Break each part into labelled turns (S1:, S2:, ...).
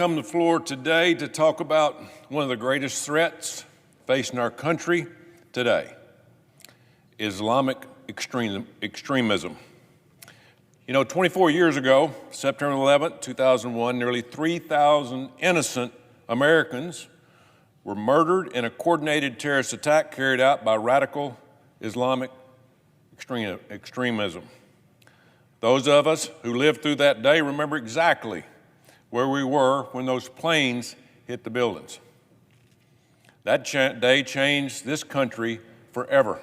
S1: Come to the floor today to talk about one of the greatest threats facing our country today, Islamic extremism. 24 years ago, September 11, 2001, nearly 3,000 innocent Americans were murdered in a coordinated terrorist attack carried out by radical Islamic extremism. Those of us who lived through that day remember exactly where we were when those planes hit the buildings. That day changed this country forever.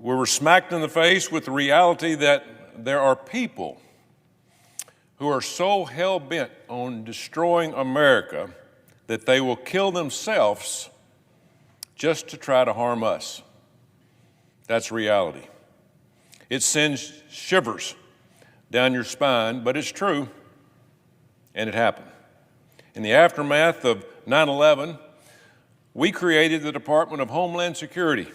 S1: We were smacked in the face with the reality that there are people who are so hell-bent on destroying America that they will kill themselves just to try to harm us. That's reality. It sends shivers down your spine, but it's true. And it happened. In the aftermath of 9/11, we created the Department of Homeland Security.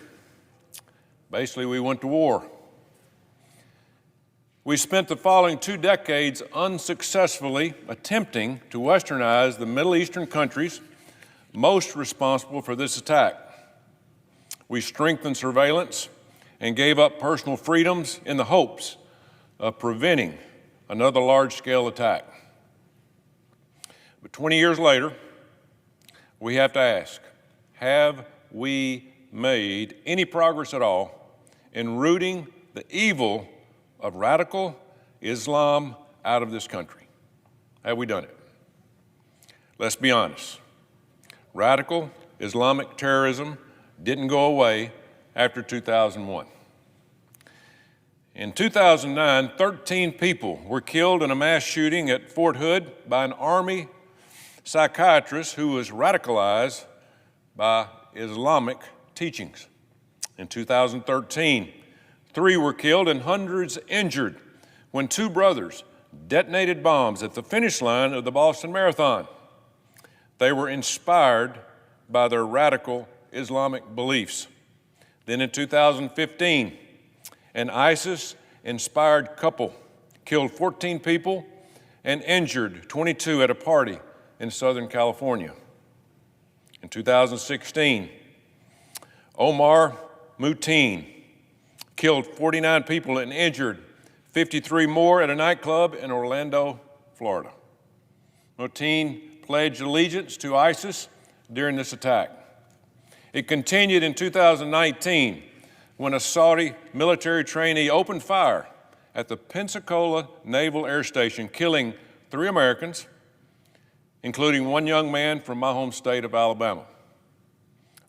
S1: Basically, we went to war. We spent the following 2 decades unsuccessfully attempting to westernize the Middle Eastern countries most responsible for this attack. We strengthened surveillance and gave up personal freedoms in the hopes of preventing another large-scale attack. But 20 years later, we have to ask, have we made any progress at all in rooting the evil of radical Islam out of this country? Have we done it? Let's be honest. Radical Islamic terrorism didn't go away after 2001. In 2009, 13 people were killed in a mass shooting at Fort Hood by an Army psychiatrist who was radicalized by Islamic teachings. In 2013, 3 were killed and hundreds injured when 2 brothers detonated bombs at the finish line of the Boston Marathon. They were inspired by their radical Islamic beliefs. Then in 2015, an ISIS-inspired couple killed 14 people and injured 22 at a party in Southern California. In 2016, Omar Muteen killed 49 people and injured 53 more at a nightclub in Orlando, Florida. Muteen pledged allegiance to ISIS during this attack. It continued in 2019 when a Saudi military trainee opened fire at the Pensacola Naval Air Station, killing 3 Americans, including 1 young man from my home state of Alabama.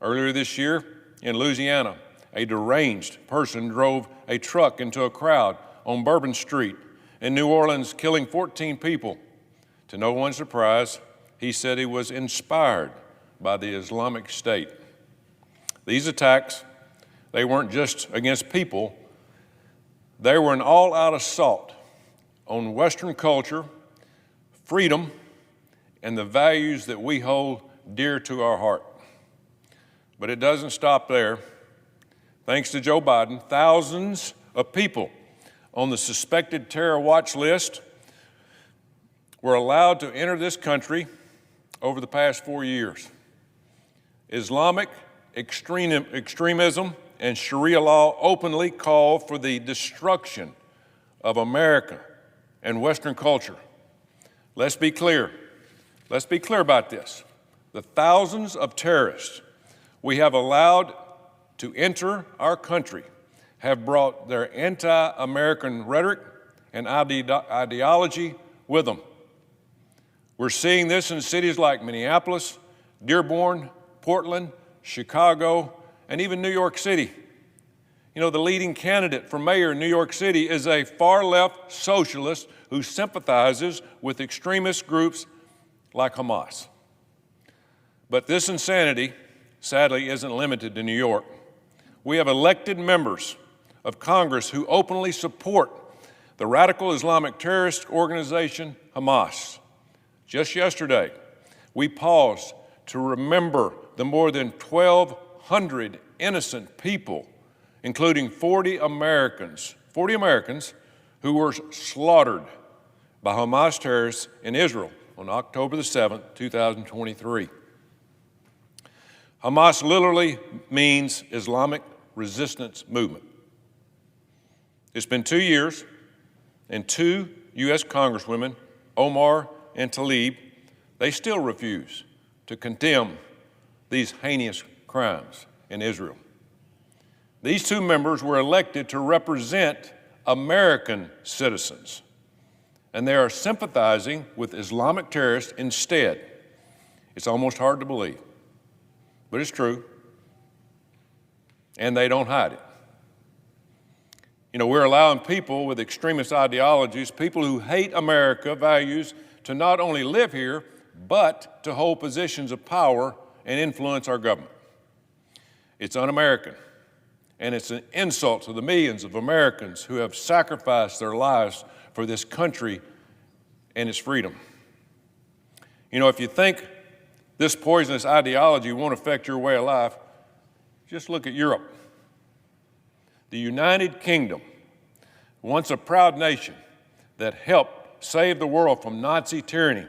S1: Earlier this year in Louisiana, a deranged person drove a truck into a crowd on Bourbon Street in New Orleans, killing 14 people. To no one's surprise, he said he was inspired by the Islamic State. These attacks, they weren't just against people, they were an all-out assault on Western culture, freedom, and the values that we hold dear to our heart. But it doesn't stop there. Thanks to Joe Biden, thousands of people on the suspected terror watch list were allowed to enter this country over the past 4 years. Islamic extremism and Sharia law openly call for the destruction of America and Western culture. Let's be clear. Let's be clear about this. The thousands of terrorists we have allowed to enter our country have brought their anti-American rhetoric and ideology with them. We're seeing this in cities like Minneapolis, Dearborn, Portland, Chicago, and even New York City. The leading candidate for mayor in New York City is a far-left socialist who sympathizes with extremist groups like Hamas. But this insanity, sadly, isn't limited to New York. We have elected members of Congress who openly support the radical Islamic terrorist organization Hamas. Just yesterday, we paused to remember the more than 1,200 innocent people, including 40 Americans who were slaughtered by Hamas terrorists in Israel on October the 7th, 2023. Hamas literally means Islamic Resistance Movement. It's been 2 years, and 2 U.S. Congresswomen, Omar and Tlaib, they still refuse to condemn these heinous crimes in Israel. These 2 members were elected to represent American citizens, and they are sympathizing with Islamic terrorists instead. It's almost hard to believe, but it's true, and they don't hide it. You know, we're allowing people with extremist ideologies, people who hate America values, to not only live here, but to hold positions of power and influence our government. It's un-American, and it's an insult to the millions of Americans who have sacrificed their lives for this country and its freedom. You know, if you think this poisonous ideology won't affect your way of life, just look at Europe. The United Kingdom, once a proud nation that helped save the world from Nazi tyranny,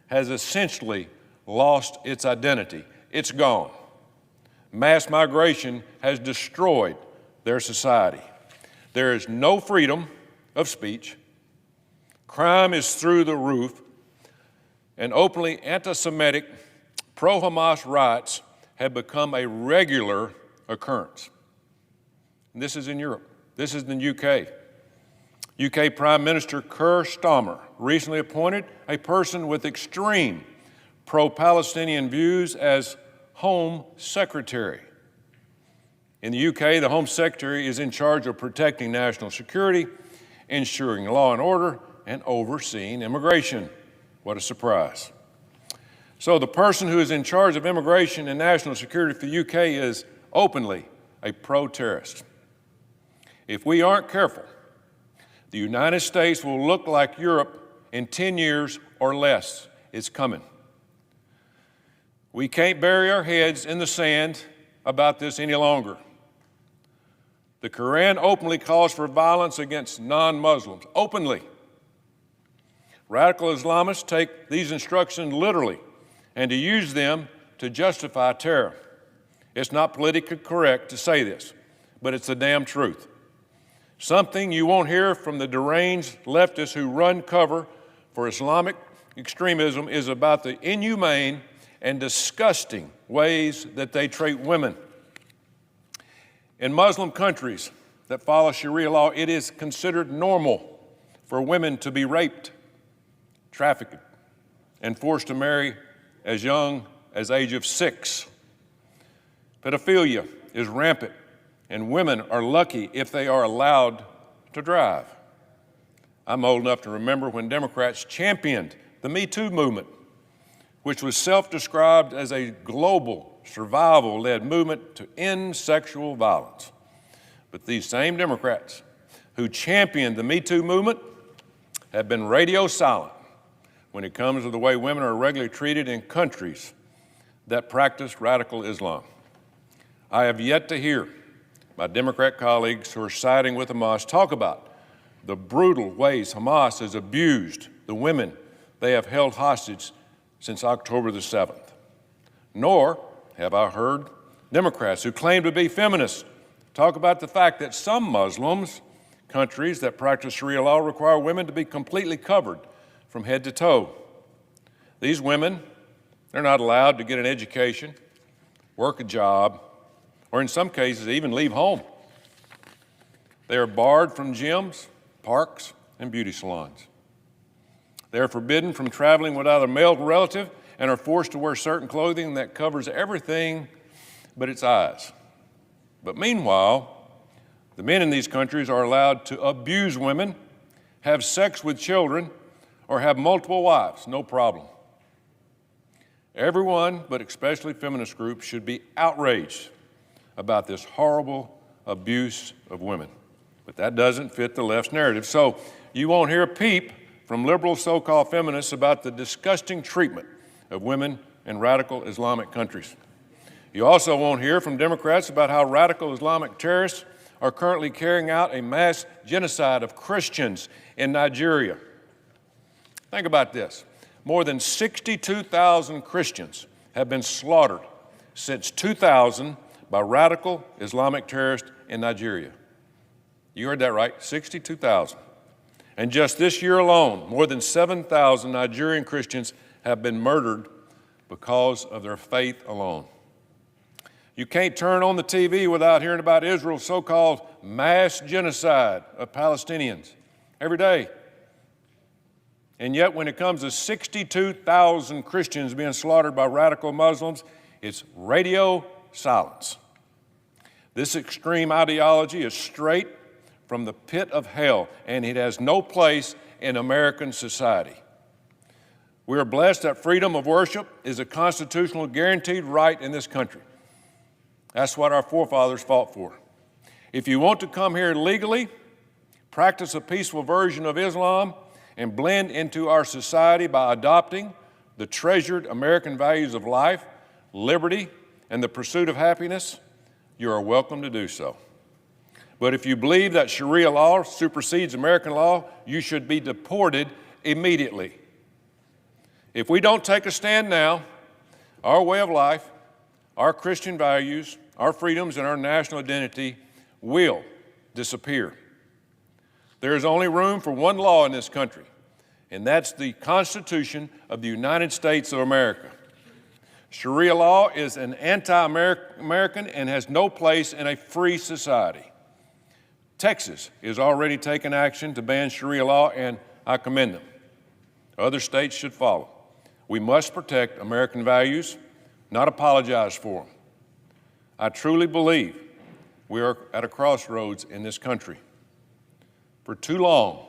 S1: has essentially lost its identity. It's gone. Mass migration has destroyed their society. There is no freedom of speech. Crime is through the roof, and openly anti-Semitic, pro-Hamas riots have become a regular occurrence. And this is in Europe. This is in the UK. UK Prime Minister Keir Starmer recently appointed a person with extreme pro-Palestinian views as Home Secretary. In the UK, the Home Secretary is in charge of protecting national security, ensuring law and order, and overseeing immigration. What a surprise. So the person who is in charge of immigration and national security for the UK is openly a pro-terrorist. If we aren't careful, the United States will look like Europe in 10 years or less. It's coming. We can't bury our heads in the sand about this any longer. The Quran openly calls for violence against non-Muslims, openly. Radical Islamists take these instructions literally and to use them to justify terror. It's not politically correct to say this, but it's the damn truth. Something you won't hear from the deranged leftists who run cover for Islamic extremism is about the inhumane and disgusting ways that they treat women. In Muslim countries that follow Sharia law, it is considered normal for women to be raped, trafficked, and forced to marry as young as age of 6. Pedophilia is rampant, and women are lucky if they are allowed to drive. I'm old enough to remember when Democrats championed the Me Too movement, which was self-described as a global, survival-led movement to end sexual violence. But these same Democrats who championed the Me Too movement have been radio silent when it comes to the way women are regularly treated in countries that practice radical Islam. I have yet to hear my Democrat colleagues who are siding with Hamas talk about the brutal ways Hamas has abused the women they have held hostage since October the 7th. Nor have I heard Democrats who claim to be feminists talk about the fact that some Muslims, countries that practice Sharia law, require women to be completely covered from head to toe. These women, they're not allowed to get an education, work a job, or in some cases even leave home. They are barred from gyms, parks, and beauty salons. They are forbidden from traveling without a male relative and are forced to wear certain clothing that covers everything but its eyes. But meanwhile, the men in these countries are allowed to abuse women, have sex with children, or have multiple wives, no problem. Everyone, but especially feminist groups, should be outraged about this horrible abuse of women. But that doesn't fit the left's narrative. So you won't hear a peep from liberal so-called feminists about the disgusting treatment of women in radical Islamic countries. You also won't hear from Democrats about how radical Islamic terrorists are currently carrying out a mass genocide of Christians in Nigeria. Think about this. more than 62,000 Christians have been slaughtered since 2000 by radical Islamic terrorists in Nigeria. You heard that right, 62,000. And just this year alone, more than 7,000 Nigerian Christians have been murdered because of their faith alone. You can't turn on the TV without hearing about Israel's so-called mass genocide of Palestinians every day. And yet when it comes to 62,000 Christians being slaughtered by radical Muslims, it's radio silence. This extreme ideology is straight from the pit of hell, and it has no place in American society. We are blessed that freedom of worship is a constitutional guaranteed right in this country. That's what our forefathers fought for. If you want to come here legally, practice a peaceful version of Islam, and blend into our society by adopting the treasured American values of life, liberty, and the pursuit of happiness, you are welcome to do so. But if you believe that Sharia law supersedes American law, you should be deported immediately. If we don't take a stand now, our way of life, our Christian values, our freedoms, and our national identity will disappear. There is only room for one law in this country, and that's the Constitution of the United States of America. Sharia law is an anti-American and has no place in a free society. Texas is already taking action to ban Sharia law, and I commend them. Other states should follow. We must protect American values, not apologize for them. I truly believe we are at a crossroads in this country. For too long,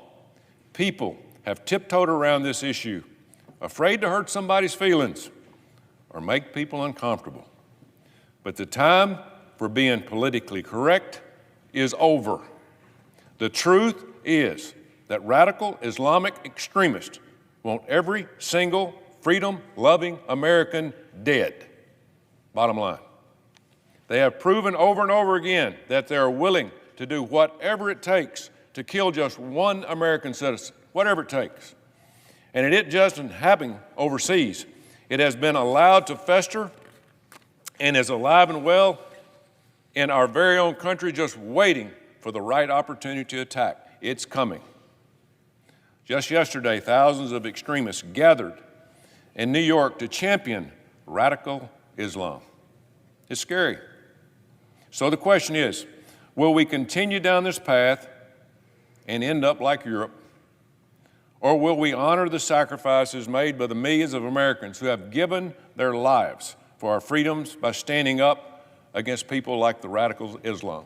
S1: people have tiptoed around this issue, afraid to hurt somebody's feelings or make people uncomfortable. But the time for being politically correct is over. The truth is that radical Islamic extremists want every single freedom-loving American dead. Bottom line. They have proven over and over again that they are willing to do whatever it takes to kill just one American citizen, whatever it takes. And it isn't just happening overseas. It has been allowed to fester and is alive and well in our very own country, just waiting for the right opportunity to attack. It's coming. Just yesterday, thousands of extremists gathered in New York to champion radical Islam. It's scary. So the question is, will we continue down this path and end up like Europe? Or will we honor the sacrifices made by the millions of Americans who have given their lives for our freedoms by standing up against people like the radical Islam?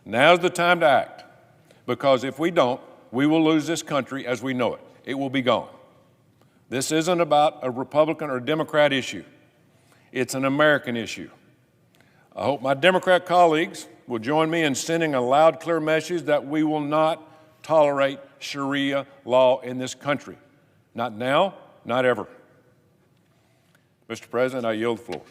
S1: Now's the time to act, because if we don't, we will lose this country as we know it. It will be gone. This isn't about a Republican or Democrat issue. It's an American issue. I hope my Democrat colleagues will join me in sending a loud, clear message that we will not tolerate Sharia law in this country. Not now, not ever. Mr. President, I yield the floor.